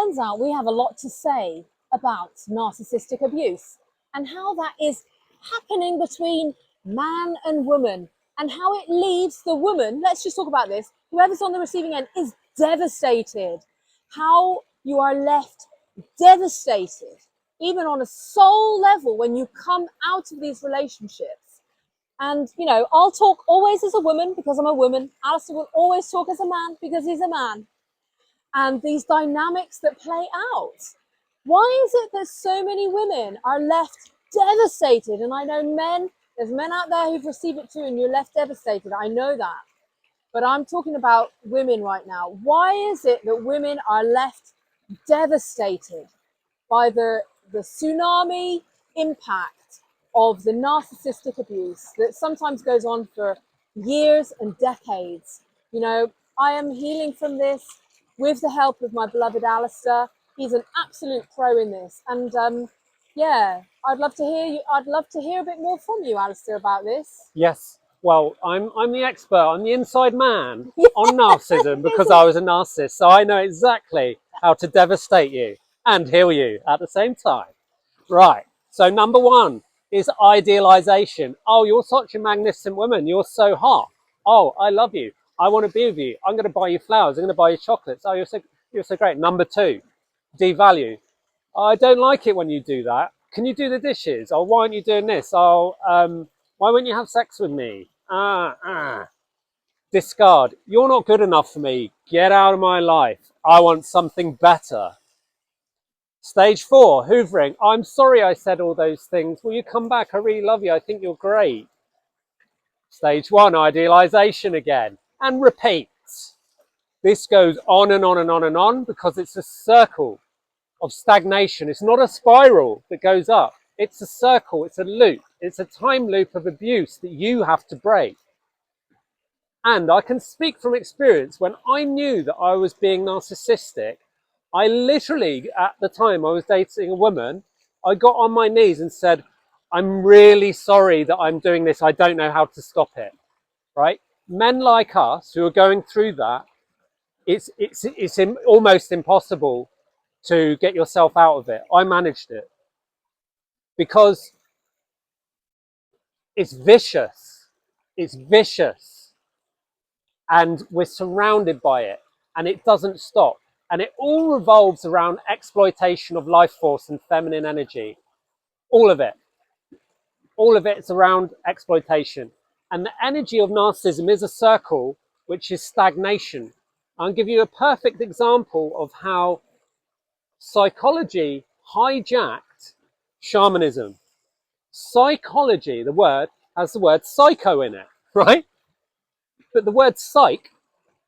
turns out we have a lot to say about narcissistic abuse and how that is happening between man and woman, and how it leaves the woman, let's just talk about this, whoever's on the receiving end is devastated. How you are left devastated, even on a soul level, when you come out of these relationships. And, you know, I'll talk always as a woman because I'm a woman. Alistair will always talk as a man because he's a man. And these dynamics that play out. Why is it that so many women are left devastated? And I know men, there's men out there who've received it too, and you're left devastated. I know that. But I'm talking about women right now. Why is it that women are left devastated by the tsunami impact of the narcissistic abuse that sometimes goes on for years and decades? You know, I am healing from this with the help of my beloved Alistair. He's an absolute pro in this. And yeah, I'd love to hear you. I'd love to hear a bit more from you, Alistair, about this. Yes. Well, I'm the expert. I'm the inside man on narcissism because I was a narcissist. So I know exactly how to devastate you and heal you at the same time. Right. So number one is idealization. Oh, you're such a magnificent woman. You're so hot. Oh, I love you. I want to be with you. I'm going to buy you flowers. I'm going to buy you chocolates. Oh, you're so great. Number two, devalue. Oh, I don't like it when you do that. Can you do the dishes? Oh, why aren't you doing this? Oh, why won't you have sex with me? Discard. You're not good enough for me. Get out of my life. I want something better. Stage four, hoovering. I'm sorry I said all those things. Will you come back? I really love you. I think you're great. Stage one, idealization again. And repeat. This goes on and on and on and on because it's a circle of stagnation. It's not a spiral that goes up. It's a circle. It's a loop. It's a time loop of abuse that you have to break. And I can speak from experience. When I knew that I was being narcissistic, I literally, at the time I was dating a woman, I got on my knees and said, I'm really sorry that I'm doing this. I don't know how to stop it, right? Men like us who are going through that, it's almost impossible to get yourself out of it. I managed it because it's vicious. It's vicious. And we're surrounded by it and it doesn't stop. And it all revolves around exploitation of life force and feminine energy. All of it. All of it's around exploitation. And the energy of narcissism is a circle, which is stagnation. I'll give you a perfect example of how psychology hijacked shamanism. Psychology, the word, has the word psycho in it, right? But the word psych,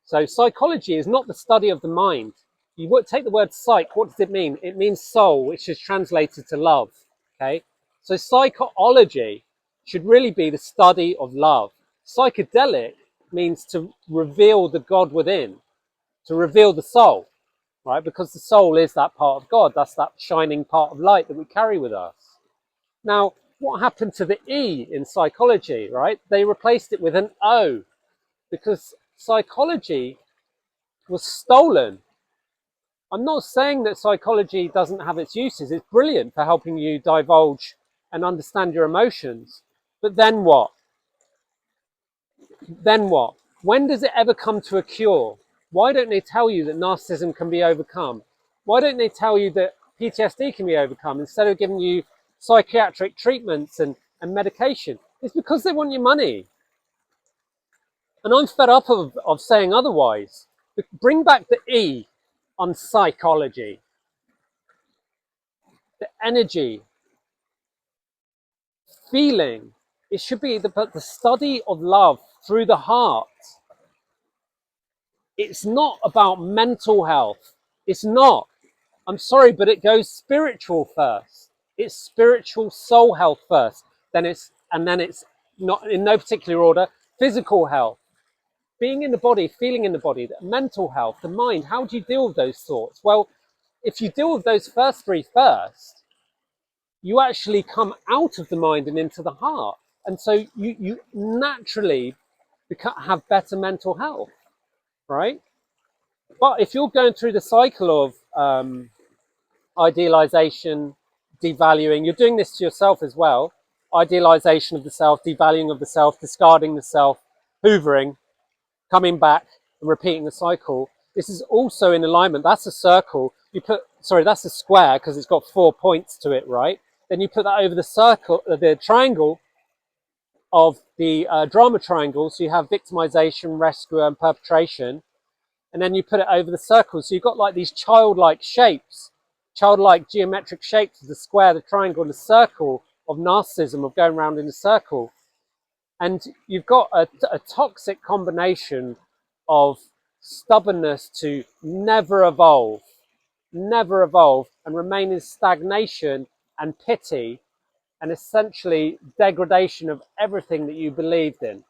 so psychology is not the study of the mind. You would take the word psych, what does it mean? It means soul, which is translated to love, okay? So psychology should really be the study of love. Psychedelic means to reveal the God within, to reveal the soul, right? Because the soul is that part of God. That's that shining part of light that we carry with us. Now, what happened to the E in psychology, right? They replaced it with an O because psychology was stolen. I'm not saying that psychology doesn't have its uses. It's brilliant for helping you divulge and understand your emotions. But then what? Then what? When does it ever come to a cure? Why don't they tell you that narcissism can be overcome? Why don't they tell you that PTSD can be overcome instead of giving you psychiatric treatments and medication? It's because they want your money. And I'm fed up of saying otherwise. Bring back the E on psychology. The energy, feeling. It should be the study of love through the heart. It's not about mental health. It's not. I'm sorry, but it goes spiritual first. It's spiritual soul health first. Then it's not in no particular order, physical health. Being in the body, feeling in the body, mental health, the mind. How do you deal with those thoughts? Well, if you deal with those first three first, you actually come out of the mind and into the heart. And so you naturally have better mental health, right? But if you're going through the cycle of idealization, devaluing. You're doing this to yourself as well. Idealization of the self, devaluing of the self, discarding the self, hoovering, coming back and repeating the cycle. This is also in alignment. That's a circle. You put, sorry, that's a square because it's got 4 points to it, right? Then you put that over the circle, the triangle of the drama triangle. So you have victimization, rescue, and perpetration. And then you put it over the circle. So you've got like these childlike shapes, childlike geometric shapes of the square, the triangle, and the circle of narcissism, of going around in a circle. And you've got a toxic combination of stubbornness to never evolve, and remain in stagnation and pity, and essentially degradation of everything that you believed in.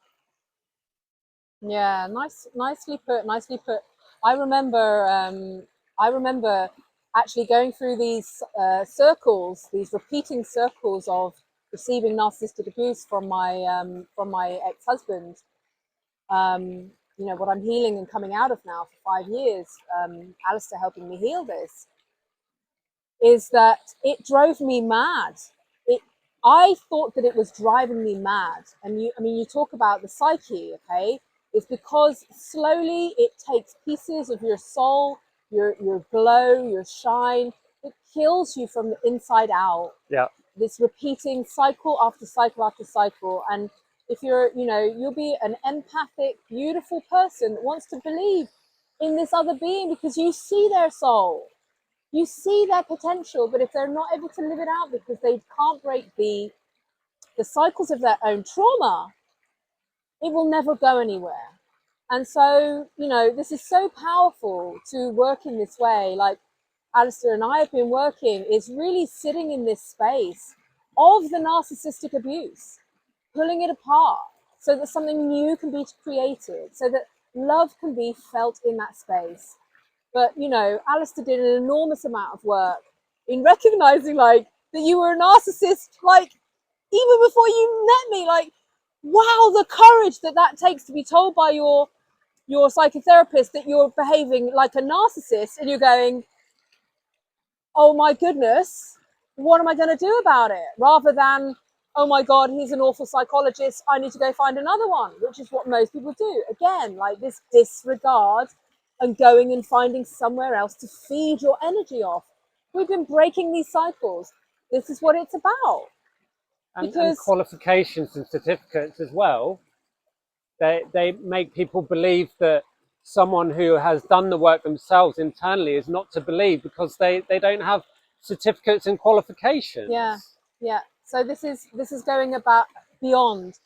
Yeah, nicely put, nicely put. I remember actually going through these circles, these repeating circles of receiving narcissistic abuse from my ex-husband. You know, what I'm healing and coming out of now for 5 years, Alistair helping me heal this, is that it drove me mad. I thought that it was driving me mad. And you talk about the psyche, okay? It's because slowly it takes pieces of your soul, your glow, your shine. It kills you from the inside out. Yeah. This repeating cycle after cycle after cycle. And if you're, you'll be an empathic, beautiful person that wants to believe in this other being because you see their soul. You see their potential, but if they're not able to live it out because they can't break the cycles of their own trauma, it will never go anywhere. And so, this is so powerful to work in this way. Like Alistair and I have been working, is really sitting in this space of the narcissistic abuse, pulling it apart so that something new can be created, so that love can be felt in that space. But, Alistair did an enormous amount of work in recognizing, like, that you were a narcissist, like, even before you met me. Like, wow, the courage that takes to be told by your psychotherapist that you're behaving like a narcissist, and you're going, oh my goodness, what am I going to do about it? Rather than, oh my God, he's an awful psychologist, I need to go find another one, which is what most people do. Again, like this disregard and going and finding somewhere else to feed your energy off. We've been breaking these cycles. This is what it's about. And qualifications and certificates as well. They make people believe that someone who has done the work themselves internally is not to believe because they don't have certificates and qualifications. Yeah. So this is going about beyond.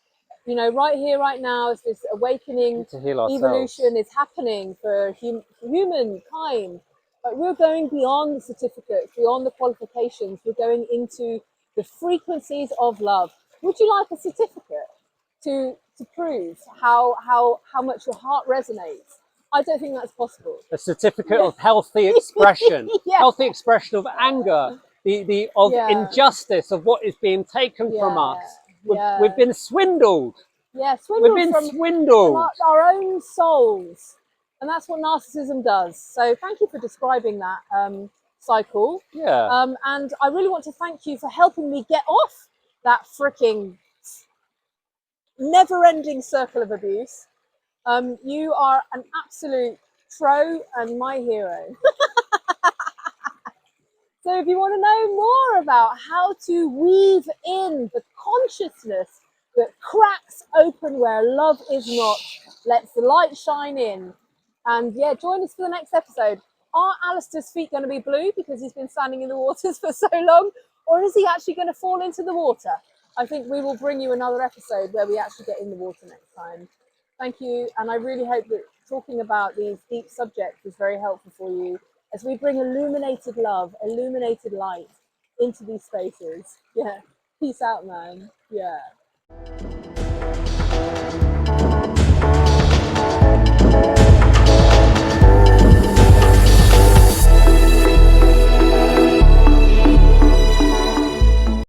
Right here, right now, is this awakening, evolution is happening for humankind. But we're going beyond the certificates, beyond the qualifications. We're going into the frequencies of love. Would you like a certificate to prove how much your heart resonates? I don't think that's possible. A certificate of healthy expression, healthy expression of anger, of injustice, of what is being taken from us. We've been swindled. Yeah, swindled. We've been swindled. From our own souls. And that's what narcissism does. So thank you for describing that cycle. Yeah. And I really want to thank you for helping me get off that freaking never-ending circle of abuse. You are an absolute pro and my hero. So if you want to know more about how to weave in the consciousness that cracks open where love is not, lets the light shine in, and join us for the next episode. Are Alistair's feet going to be blue because he's been standing in the waters for so long, or is he actually going to fall into the water? I think we will bring you another episode where we actually get in the water next time. Thank you, and I really hope that talking about these deep subjects is very helpful for you as we bring illuminated love, illuminated light into these spaces. Yeah, peace out, man. Yeah.